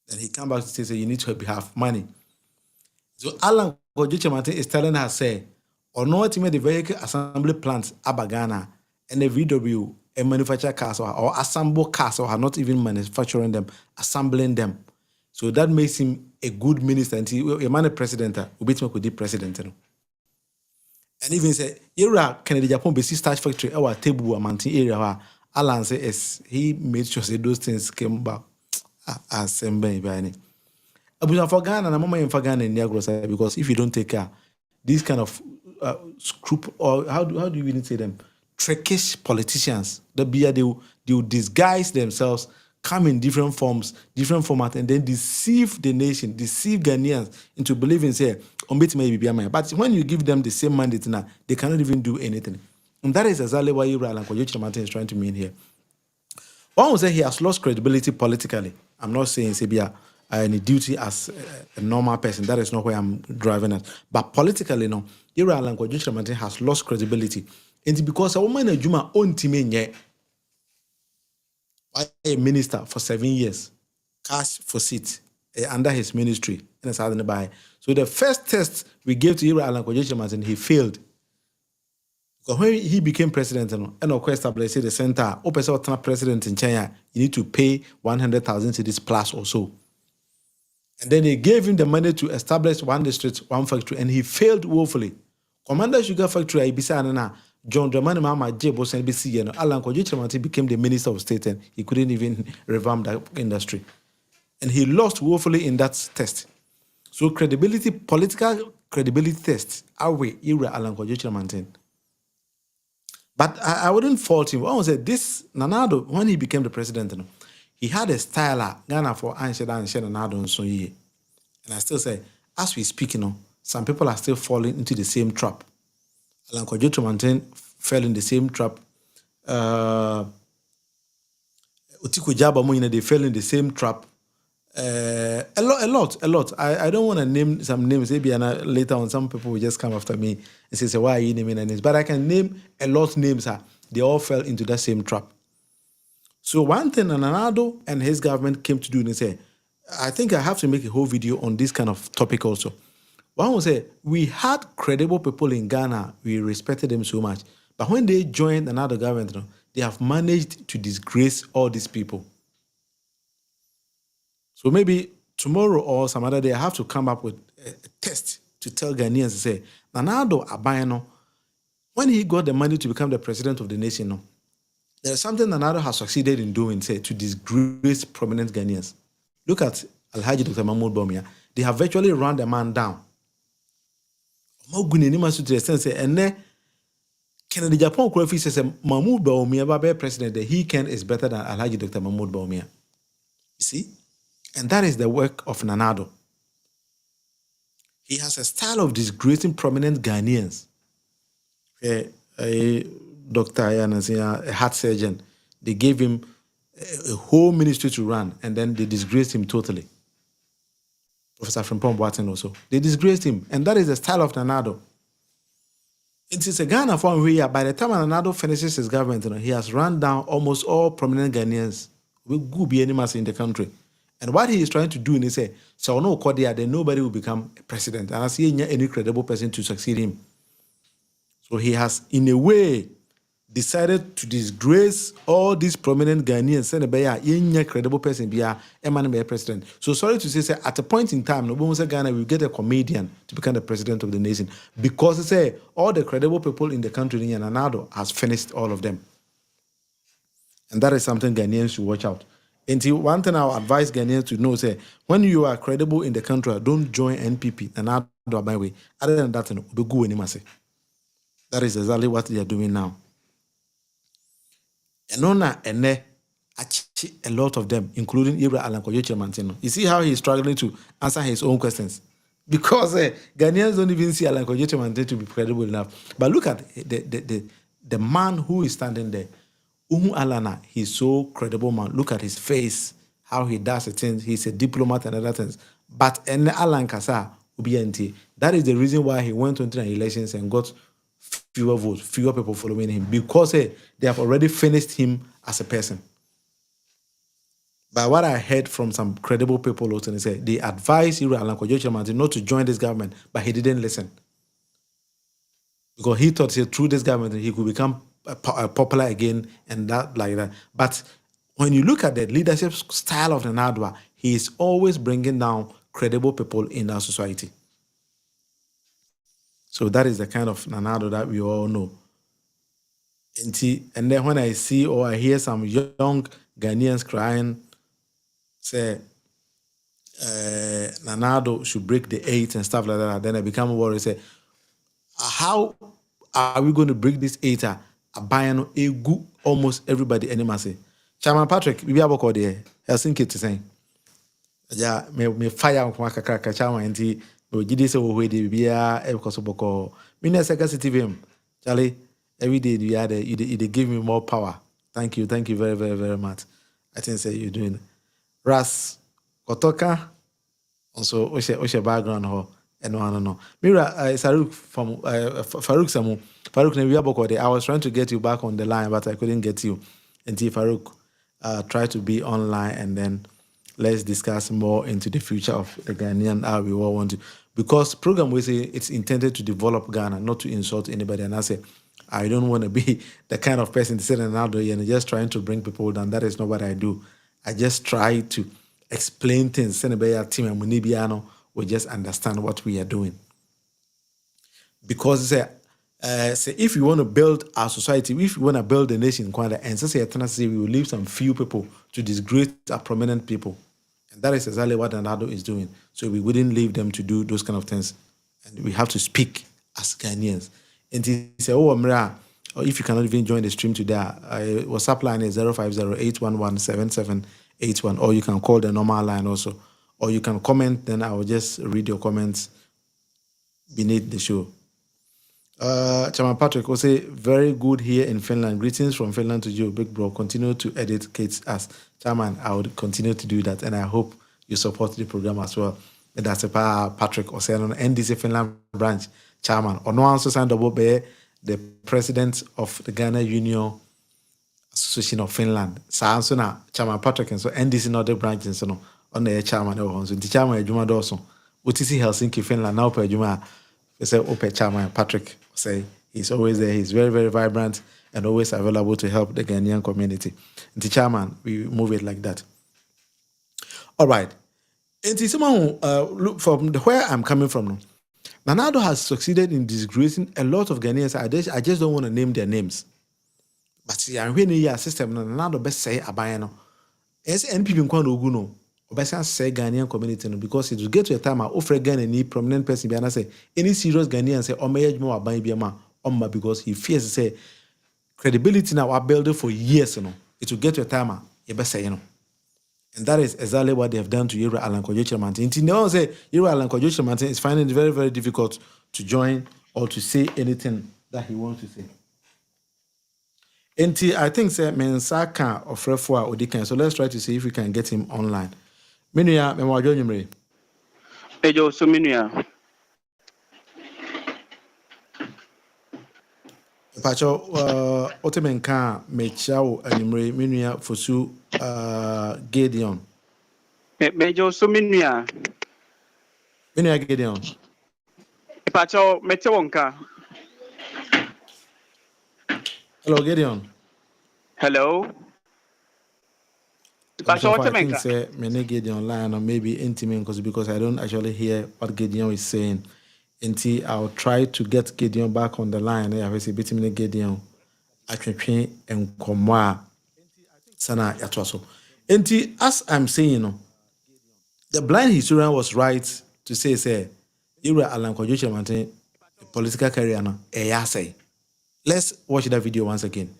Then he came back to say, "You need to have money." So Alan Kyeremanten is telling her, say, or not to make the vehicle assembly plants Abagana and the VW and manufacture cars or assemble cars or are not even manufacturing them, assembling them. So that makes him a good minister. And he a man president, could be president. And even say, "Ira Kennedy Japan basic starch factory our table a mountain area where Alan says he made sure say those things came back as by for Ghana and Mama in Ghana in Niagara because if you don't take care, these kind of scruple or how do you even say them? Trickish politicians, they will disguise themselves, come in different forms, different format, and then deceive the nation, deceive Ghanaians into believing say, but when you give them the same mandate now, they cannot even do anything. And that is exactly why Kyeremanten is trying to mean here. One will say he has lost credibility politically. I'm not saying Sebia any duty as a normal person. That is not where I'm driving at. But politically, no, Kyeremanten has lost credibility. And because a woman in Juma own team a minister for 7 years, cash for seat under his ministry in the Southern Bay. So the first test we gave to Kyeremanten, he failed. Because when he became president, and of course established the center, open president in China, you need to pay 100,000 cedis plus or so. And then they gave him the money to establish one district, one factory, and he failed woefully. Commander Sugar Factory, Ibisa John Dramani Mama Jebos and BC, Alan Kyeremanten became the Minister of State, and he couldn't even revamp that industry. And he lost woefully in that test. So credibility, political credibility test, away, Alan Kyeremanten. But I wouldn't fault him. I would say this Nanado, when he became the president, he had a style Ghana for Anshed Nanado and so ye. And I still say, as we speak, some people are still falling into the same trap. Alan Kyeremanten fell in the same trap. Otiko Jaba, they fell in the same trap. A lot. I don't want to name some names. Maybe later on, some people will just come after me and say, why are you naming names? But I can name a lot of names. They all fell into that same trap. So one thing Nanado and his government came to do, and they say, I think I have to make a whole video on this kind of topic also. One will say, we had credible people in Ghana. We respected them so much. But when they joined another government, they have managed to disgrace all these people. So maybe tomorrow or some other day, I have to come up with a test to tell Ghanaians to say, Nanado Abayano, when he got the money to become the president of the nation, there's something Nanado has succeeded in doing, say, to disgrace prominent Ghanaians. Look at Alhaji Dr. Mahmoud Bawumia. They have virtually run the man down. Kennedy Japan Kofi says Mahmoud Bawumia, president, the he can is better than Alhaji Dr. Mahmoud Bawumia. You see? And that is the work of Nanado. He has a style of disgracing prominent Ghanaians. A doctor, a heart surgeon, they gave him a whole ministry to run, and then they disgraced him totally. Professor Frimpong Boateng also. They disgraced him, and that is the style of Nanado. It is a Ghana form where by the time Nanado finishes his government, he has run down almost all prominent Ghanaians who will be animals in the country. And what he is trying to do is say, so no Kodia, then nobody will become a president. And I see any credible person to succeed him. So he has, in a way, decided to disgrace all these prominent Ghanaians. Send a credible person be a president. So sorry to say, at a point in time, Ghana will get a comedian to become the president of the nation because all the credible people in the country, Nanado has finished all of them. And that is something Ghanaians should watch out. Until one thing I would advise Ghanaians to know, say, when you are credible in the country, don't join NPP and not do my way. Other than that, be good anymore. That is exactly what they are doing now. And a lot of them, including Alan Kyeremanten. You see how he's struggling to answer his own questions. Because Ghanaians don't even see Alan Kyeremanten to be credible enough. But look at the man who is standing there. Alana, he's so credible man. Look at his face, how he does the things. He's a diplomat and other things. But in Alan Kasa, that is the reason why he went into the elections and got fewer votes, fewer people following him, because they have already finished him as a person. But what I heard from some credible people also, they said they advised Alan Kyeremanten not to join this government, but he didn't listen. Because he thought through this government he could become popular again and that like that. But when you look at the leadership style of Nana Addo, he is always bringing down credible people in our society. So that is the kind of Nana Addo that we all know. And then when I see or I hear some young Ghanaians crying, say Nana Addo should break the 8 and stuff like that, then I become worried. Say, how are we going to break this 8? Abayano egu almost everybody anymore say. Chairman Patrick, we have a there. Helsinki to say. Yeah, me fire on kakaka chairman nti we gidi say we dey bia e because boko. Me na second city vim. Charlie, every day you had you give me more power. Thank you very very much. I think say you're doing. Ras Kotoka also Oshe background ho. No. Mira, Saruk from Farouk Samu. Farouk, I was trying to get you back on the line, but I couldn't get you. Until Farouk try to be online, and then let's discuss more into the future of the Ghanaian how we all want to. Because program we say it's intended to develop Ghana, not to insult anybody. And I say, I don't want to be the kind of person to sit and just trying to bring people down. That is not what I do. I just try to explain things. Team and Munibiano will just understand what we are doing. Because say if you want to build our society, if you want to build a nation, and say we will leave some few people to disgrace our prominent people. And that is exactly what Nana Addo is doing. So we wouldn't leave them to do those kind of things. And we have to speak as Ghanaians. And he said, or if you cannot even join the stream today, WhatsApp line is 050-811-7781, or you can call the normal line also. Or you can comment, then I will just read your comments beneath the show. Chairman Patrick will say, very good here in Finland. Greetings from Finland to you, big bro. Continue to educate us. Chairman, I would continue to do that, and I hope you support the program as well. And that's Patrick Oseano, NDC Finland branch chairman. Ono also signed up the president of the Ghana Union Association of Finland. So na Chairman Patrick and so NDC not the branch and so no. On the chairman so the chairman Juma Dawson. UTC Helsinki, Finland now per Juma. They say Ope Chairman Patrick say he's always there. He's very, very vibrant and always available to help the Ghanaian community. The chairman, we move it like that. All right. And someone look from where I'm coming from now. Nana Addo has succeeded in disgracing a lot of Ghanaians. I just don't want to name their names. But see, I'm when you system Nana Addo best say abayano. As NPP in Kwano Oguno. Obesa say Ghanaian community because it will get to a time I offer Ghana any prominent person and say any serious Ghanaian say Omeyaj more aban biama Omma because he fears to say credibility now are building for years, It will get to a time and that is exactly what they have done to Alan Kyeremanten. Until now say Alan Kyeremanten is finding it very, very difficult to join or to say anything that he wants to say. Until I think say Mensaka of Refua Odikan. So let's try to see if we can get him online. Minuya, Memojo Nyumre. Ejo, so Minuya. Pacho, Otemenka, Mechao, Nyumre, Minuya, Fosu, Gideon. Mejo, so Minuya. Minuya Gideon. Pacho, Metewonka. Hello, Gideon. Hello. I think say many Gideon online or maybe intimate because I don't actually hear what Gideon is saying. Until I'll try to get Gideon back on the line. I will say bit me Gideon. Atwetwe enkomwa sana yatwaso. Until as I'm saying, the blind historian was right to say Alan Kyeremanten political career no say. Let's watch that video once again.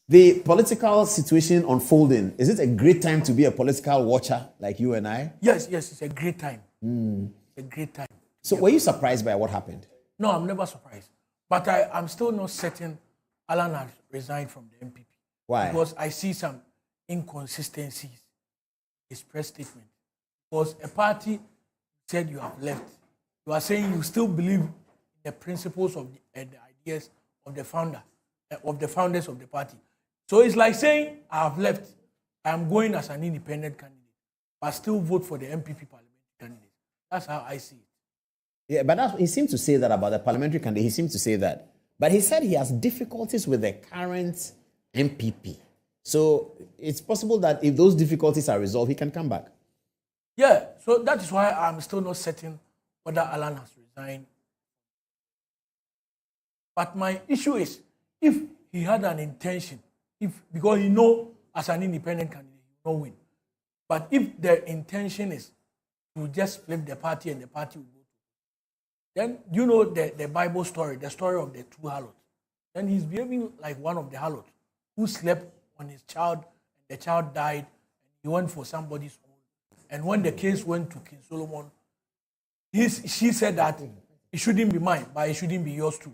The political situation unfolding, is it a great time to be a political watcher like you and I? Yes, it's a great time. It's a great time. So were you surprised by what happened? No, I'm never surprised. But I'm still not certain Alan has resigned from the MPP. Why? Because I see some inconsistencies in his press statement. Because a party said you have left. You are saying you still believe in the principles of the ideas of the founders of the party. So it's like saying, I have left. I am going as an independent candidate, but still vote for the MPP parliamentary candidate. That's how I see it. Yeah, but he seemed to say that about the parliamentary candidate. He seemed to say that. But he said he has difficulties with the current MPP. So it's possible that if those difficulties are resolved, he can come back. Yeah, so that is why I'm still not certain whether Alan has resigned. But my issue is, if he had an intention, because he know as an independent candidate, he will not win. But if the intention is to just flip the party and the party will go to, then you know the Bible story, the story of the two harlots. Then he's behaving like one of the harlots who slept on his child, and the child died, and he went for somebody's own. And when the case went to King Solomon, she said that it shouldn't be mine, but it shouldn't be yours too.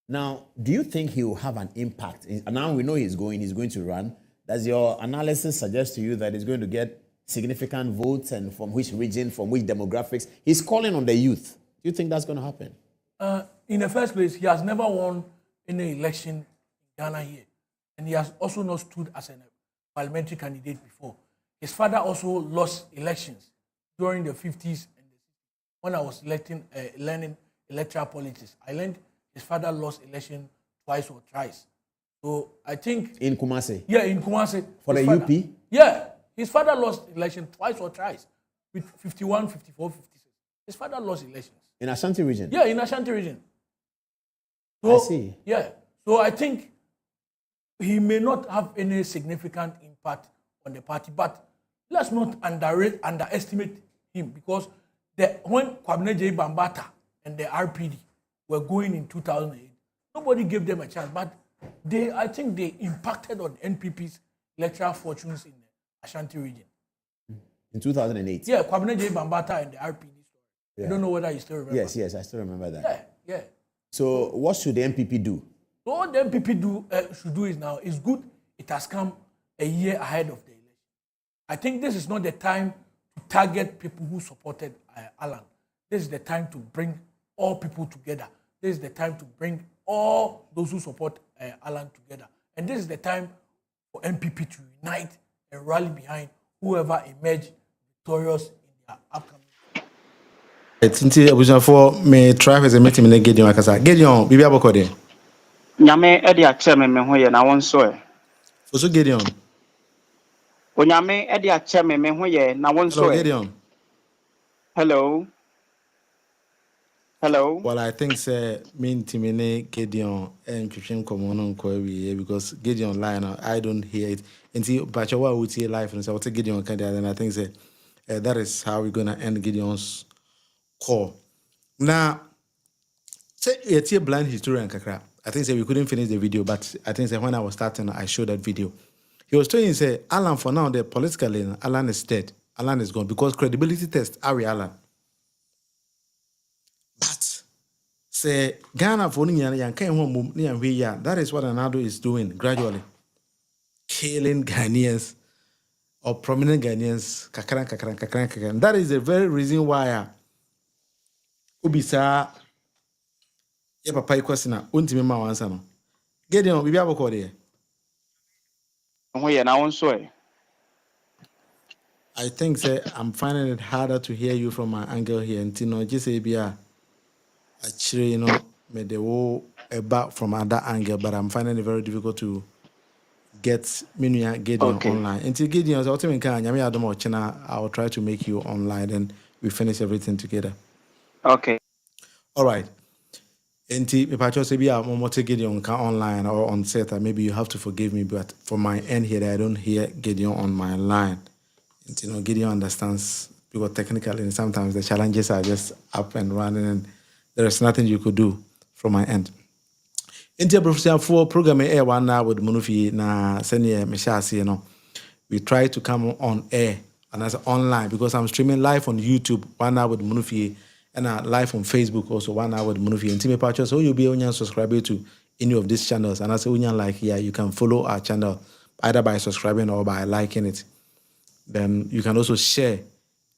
Now, do you think he will have an impact? Now we know he's going to run. Does your analysis suggest to you that he's going to get significant votes, and from which region, from which demographics? He's calling on the youth. Do you think that's going to happen? In the first place, he has never won any election in Ghana here. And he has also not stood as a parliamentary candidate before. His father also lost elections during the 50s and the 60s. When I was learning electoral politics, I learned his father lost election twice or thrice. So I think... In Kumasi? Yeah, in Kumasi. For the UP? Yeah. His father lost election twice or thrice with 51, 54, 56. His father lost elections. In Ashanti region? Yeah, in Ashanti region. So, I see. Yeah. So I think he may not have any significant impact on the party, but let's not underestimate him, because when Kwabena J. Bambata and the RPD were going in 2008, nobody gave them a chance, but I think they impacted on NPP's electoral fortunes in the Ashanti region. In 2008? Yeah, Kwabena J. Bambata and the RPD story. Yeah. I don't know whether you still remember. Yes, I still remember that. Yeah. So what should the MPP do? So what the MPP should do is now, it's good it has come a year ahead of the election. I think this is not the time to target people who supported Alan. This is the time to bring all people together. This is the time to bring all those who support Alan together. And this is the time for MPP to unite and rally behind whoever emerge victorious in their upcoming. Tinti abusuafo me try as a meeting me Gideon akasa. Gideon bibi abokode. Nyame e de ache me ho ye na won so e. Foso Gideon. Onyame e de ache me ho ye na won so e. Gideon. Hello. Well, I think say me intimine Gideon and Christian common query because Gideon line I don't hear it. Until Bachawa would see live and say what Gideon can do, and I think say that is how we're gonna end Gideon's call. Now, say it's a blind historian kakra. I think say we couldn't finish the video, but I think say when I was starting, I showed that video. He was telling say Alan for now the politically Alan is dead. Alan is gone because credibility test Ari Alan. But say Ghana for that is what Anado is doing gradually. Killing Ghanaians or prominent Ghanaians. Kakran. That is the very reason why Ubisa ye papa question untimi ma wansa no. Gideon bibi aboko de. I think say I'm finding it harder to hear you from my angle here. Ntino just say bia actually, me the wo about from other angle, but I'm finding it very difficult to get Minuya Gideon online. Until Gideon is ultimately I'll try to make you online and we finish everything together. Okay. All right. Until if I just say Gideon online or on set, maybe you have to forgive me, but for my end here, I don't hear Gideon on my line. Until Gideon understands because technically and sometimes the challenges are just up and running and there is nothing you could do from my end. India Professor for program air 1 hour with Munufi na senior Mishasi, we try to come on air and as online because I'm streaming live on YouTube 1 hour with Munufi and live on Facebook also 1 hour with Munufi and Timmy Patches. So you'll be able to subscribe to any of these channels and as a like here you can follow our channel either by subscribing or by liking it. Then you can also share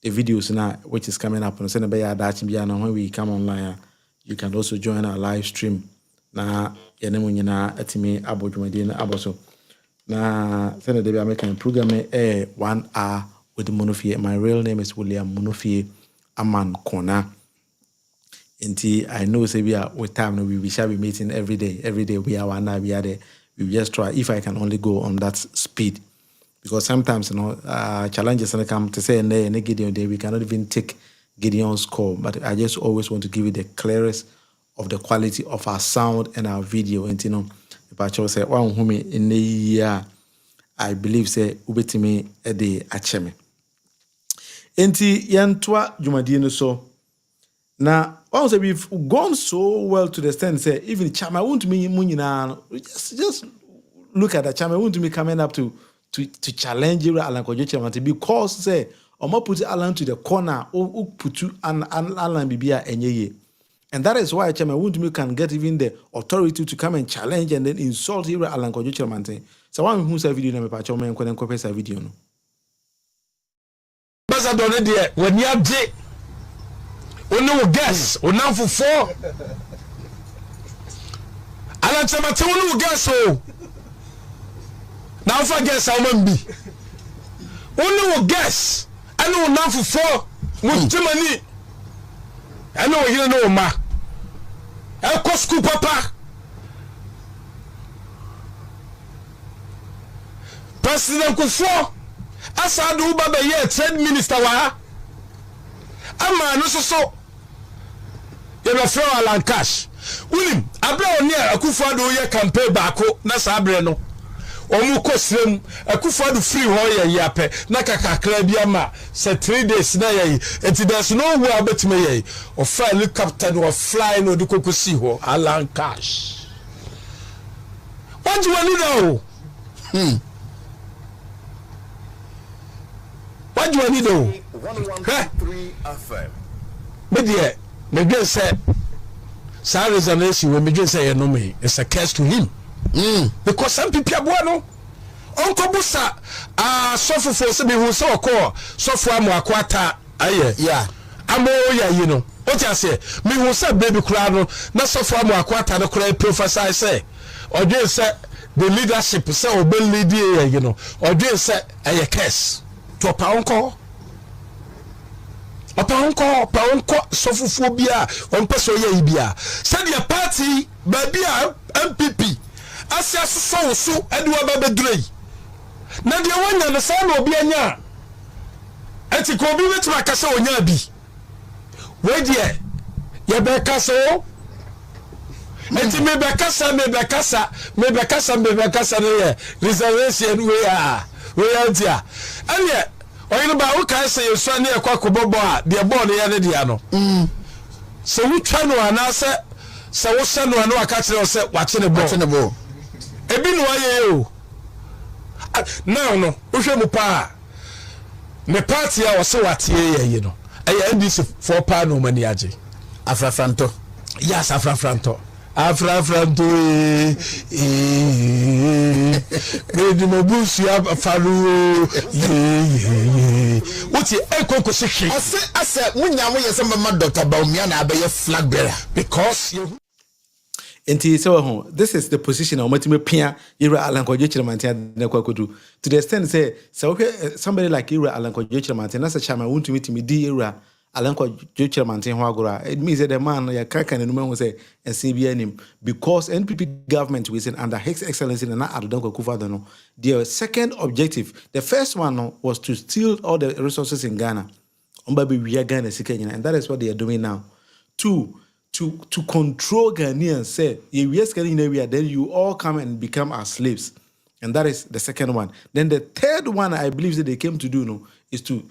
the videos now, which is coming up on when we come online. You can also join our live stream. Na etimi abodwumadi na aboso. Na send the American program 1 hour with Munofie. My real name is William Munofie Aman Kona. Indeed, I know say we are with time we shall be meeting every day. Every day we are 1 hour, we are there. We just try if I can only go on that speed. Because sometimes challenges come to say Gideon day, we cannot even take Gideon's call. But I just always want to give you the clearest of the quality of our sound and our video. And if I say one whom in the year I believe say ubetime a day acheme. Enti yantwa jumadino so now once we've gone so well to the extent say even Chama won't me munina just look at the Chama won't me coming up to challenge Alan Kyeremanten because say Omo put Alan to the corner or put you an Alan Bibia enye. And that is why Chama Wundumi can get even the authority to come and challenge and then insult Alan Kyeremanten. So one who say video na me pa choma en kwenen kopesa video no. Basa don de when you abje onu wo gas onam fofo Alan Kyeremanten onu wo gas o na fa gas a man bi onu wo gas anu onam fofo mu timani anu wo hire no ma Eko school papa President Kufo asadu uba be ye trade minister wa ama no so ye no fro Alan Cash unim abra oni Akufo ado ye campaign baako na sa abre no omu kosrem Akufo ado free ho ye yape na kakakra bi ama se 3 days na ye enti there's no way abetime ye o fly helicopter or fly no de kokosi ho Alan Cash what you want know what do you need to 101.3 FM. But yeah, me say Sarah is an issue when me say no me. It's a curse to him. Because some people are bueno. Uncle Busa suffer for some who so call suffer mo akwata aye. Yeah. Amo ya you know. What you say? Me who say baby kura no na suffer mo akwata no kura prophesy say. Or they say the leadership say obey leader you know. Or they say a curse. To pa onko sofuphobia on person ye ibia said your party babia MPP asia so edwa babedrei na de wanya no sa na obi anya eti ko obi wetima kasa onya bi we de ye be kasa o eti me be kasa no ye reservation we dia anya oyinu ba wo kan say yesu ani ekwakobobo a de ball ne ya ne dia no so we twa no anase se wo se no anu aka kire o se wache ne ball ebi no aye o now no wo hwe mu pa me party a wo se wate ye no eye NDC for pa no mani age afrafranto yes afrafranto me mo busu ya faru what ekoko sekhe ase munyamo yese mama Dr. Baumia na abaye flag bearer because Enti so this is the position of Matime Pia Ira Alan Kyeremanten na kwakodu to the extent say somebody like Ira Alan Kyeremanten as a chairman want to meet me di Ira Alan Kyeremanten ho agora it means that the man ya kaka na numa say NCBN him because NPP government we say under His Excellency na Adodan Akufo-Addo no their second objective the first one was to steal all the resources in Ghana omba we are Ghana sika nyina and that is what they are doing now to control Ghanaians say yes then you all come and become our slaves and that is the second one then the third one I believe that they came to do no is to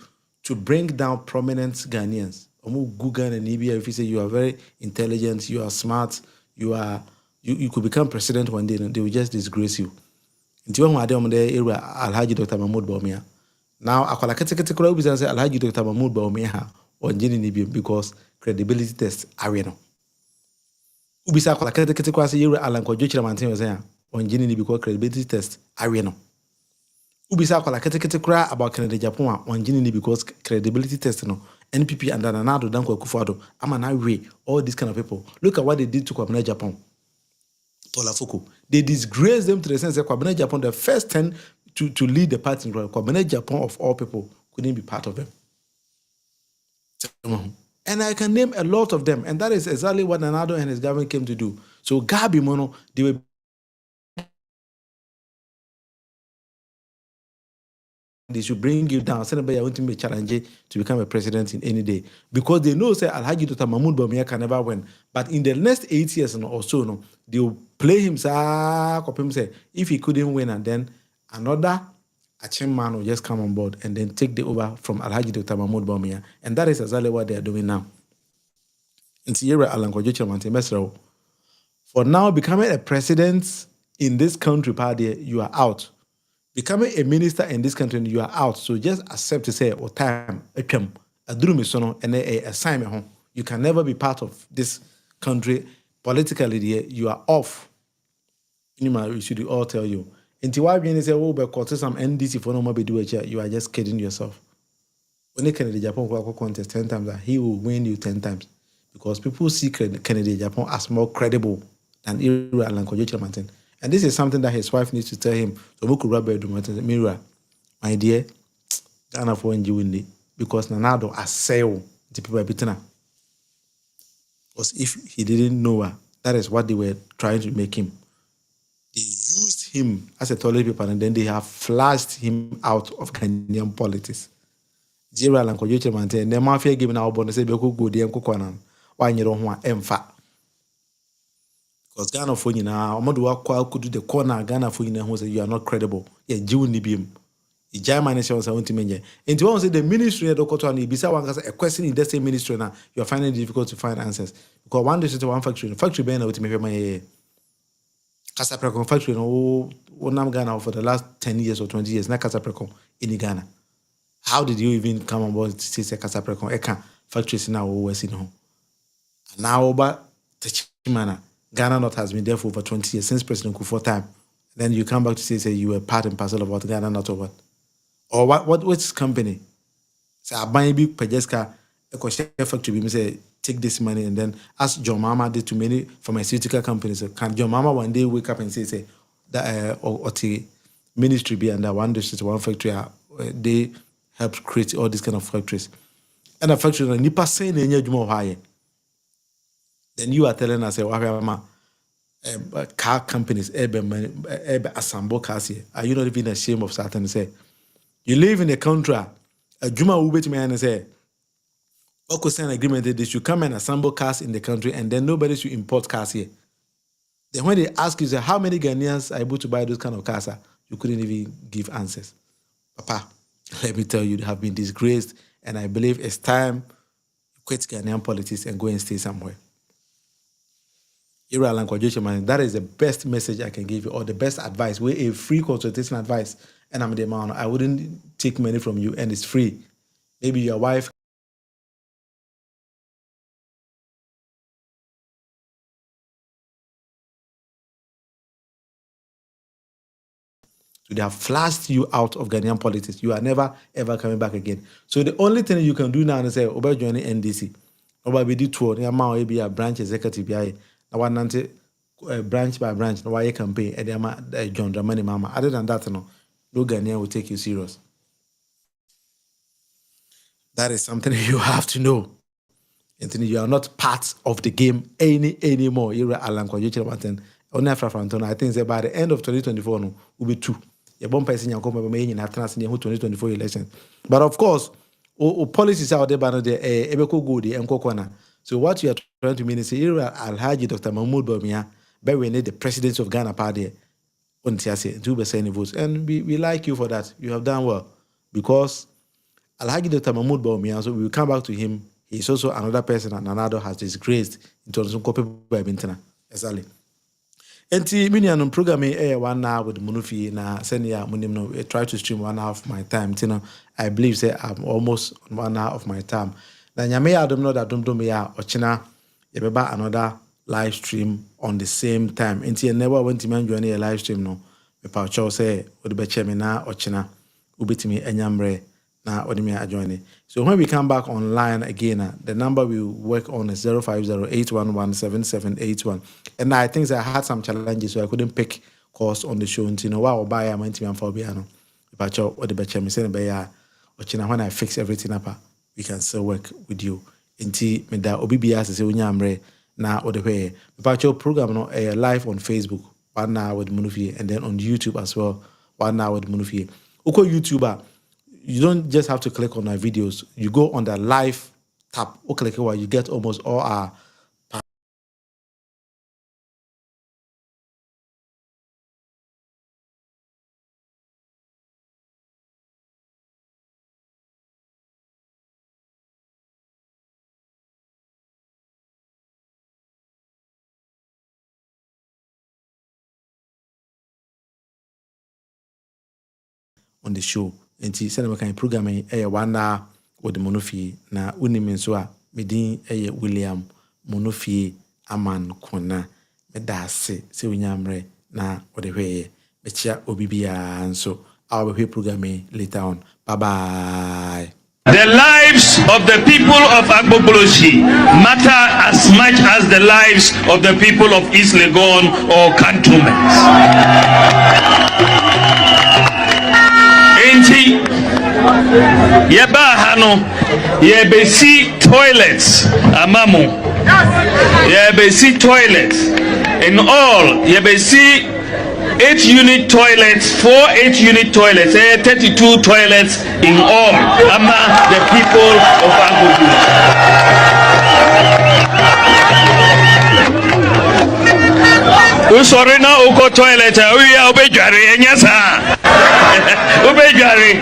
bring down prominent Ghanaians. Google and Libya, if you say you are very intelligent, you are smart, you could become president one day, and they will just disgrace you. Until one day, Alhaji Dr. Mahmoud Bawumia. Now, I call a category business Alhaji Dr. Mahmoud Bawumia on Jenny Libya because credibility test arena. Ubisa call a category say Alan Kyeremanten was there on Jenny because credibility test arena. Ubisa kola kete kura about Canada Japan on Gini because credibility test no NPP and Nanado Danko Kufado. I'm an way all these kind of people. Look at what they did to Kwabena Japan. Paula Foko. They disgraced them to the sense that Kwabena Japan, the first 10 to lead the party in Kwabena Japan of all people, couldn't be part of them. And I can name a lot of them, and that is exactly what Nanado and his government came to do. So Gabi Mono, they should bring you down. Somebody I want to be challenged to become a president in any day. Because they know say Alhaji Dr. Mahmoud Bawumia can never win. But in the next 8 years or so, no, they will play him say if he couldn't win, and then another Achim man will just come on board and then take the over from Alhaji Dr. Mahmoud Bawumia. And that is exactly what they are doing now. In Kyeremanten, for now, becoming a president in this country, party, you are out. Becoming a minister in this country, you are out. So just accept to say, time, and assign home. You can never be part of this country politically. You are off. We should all tell you. Until why when you say, oh, but some NDC for no more be do it, you are just kidding yourself. When the Kennedy Japan contest 10 times, he will win you 10 times. Because people see Kennedy Japan as more credible than Ira and Kyeremanten. And this is something that his wife needs to tell him. So we could rubber Mira, my dear, Ghana for Windi, because Nanado as sale the people beaten. Because if he didn't know her, that is what they were trying to make him. They used him as a toilet paper, and then they have flushed him out of Ghanaian politics. Jira and Kyeremanten, the mafia giving our bonus, they could go there and cook on. Why you don't want emfa? Because Ghana for you now, Omodu could do the corner Ghana for you now who say you are not credible. Yeah, Jew Nibium. The German nation was to mention. And to say the ministry at Okotani, beside one a question in the same ministry now, you are finding it difficult to find answers. Because one district, one factory banner with me, my Casaprecon factory, no Ghana for the last 10 years or 20 years, not Casaprecon in Ghana. How did you even come on board to say Casaprecon? Eka factories now always in home. Now, over Techimana, Ghana North has been there for over 20 years since President Kufuor time. Then you come back to say you were part and parcel of what Ghana North or what? Or what's company? Say, I buy a big Pajeska, a share factory, say, take this money and then ask John Mama did to many pharmaceutical companies. So can John Mama one day wake up and say that or the ministry be under one district, one factory, they help create all these kind of factories. And a factory, Nipa saying in your higher. Then you are telling us, car companies, assemble cars here. Are you not even ashamed of certain say? You live in a country, a Juma will be to me and say, what could sign agreement that they should come and assemble cars in the country and then nobody should import cars here. Then when they ask you, say, how many Ghanaians are able to buy those kind of cars? You couldn't even give answers. Papa, let me tell you, they have been disgraced, and I believe it's time you quit Ghanaian politics and go and stay somewhere. That is the best message I can give you, or the best advice. We're a free consultation advice, and I'm the man. I wouldn't take money from you, and it's free. Maybe your wife. They have flashed you out of Ghanaian politics. You are never ever coming back again. So the only thing you can do now is say, "Oba join NDC, Oba be do tour. Now ma be a branch executive bi. Now one nante branch by branch. Now why campaign? And then John Dramani Mama. Other than that, no Ghanaian will take you serious. That is something you have to know. Anthony, you are not part of the game anymore. You're Alan Kyeremanten. Only after Fantona, I think by the end of 2024, no, will be two. Your bomb person, you're going to be in 2024 election. But of course, policies out there, but they go the Nkokwana. So what you are trying to mean is, Alhaji Dr. Mahmoud Bawumia, but we need the president of Ghana party on TSA to be sending votes, and we like you for that. You have done well because Alhaji Dr. Mahmoud Bawumia. So we will come back to him. He's also another person, and another has disgraced into some copy by Bintana. Exactly. Enti minianum programming 1 hour with Munufi na send ya Mundi try to stream 1 hour of my time. You know, I believe say I'm almost on 1 hour of my time. Na nyame ya dom no da dom ya ochina yebeba another live stream on the same time. Enti never went to man join a live stream no. Me pa cho say odi be che me na ochina. ubetimi enyamre na odimi ajoin. So when we come back online again, the number we work on is 050-811-7781. And I think I had some challenges, so I couldn't pick calls on the show. And you know, wow, buy a man to for piano. If I chop what the betcha me say, when I fix everything up, we can still work with you. Inti me da obibia se unyamre na ode hwe. If I chop program no live on Facebook, 1 hour with Munufi, and then on YouTube as well, 1 hour with Munufi. Uko YouTuber. You don't just have to click on our videos. You go on the live tab. Click where you get almost all our on the show. And see, send me programming 1 hour with the Monofi na unimensua medin William Monofi Aman Kona medase se unyamre na odehwe bechia obibia nso our programming later on. Bye bye. The lives of the people of Agbogbolosi matter as much as the lives of the people of East Legon or cantonments. Enti yeba hano yebesi toilets amamo yebesi toilets in all yebesi 8-unit toilets, 4 8-unit toilets, 32 toilets in all among the people of Agbogbolosi. Sorry now, uko toilet, we are obejari, enyasa, obejari.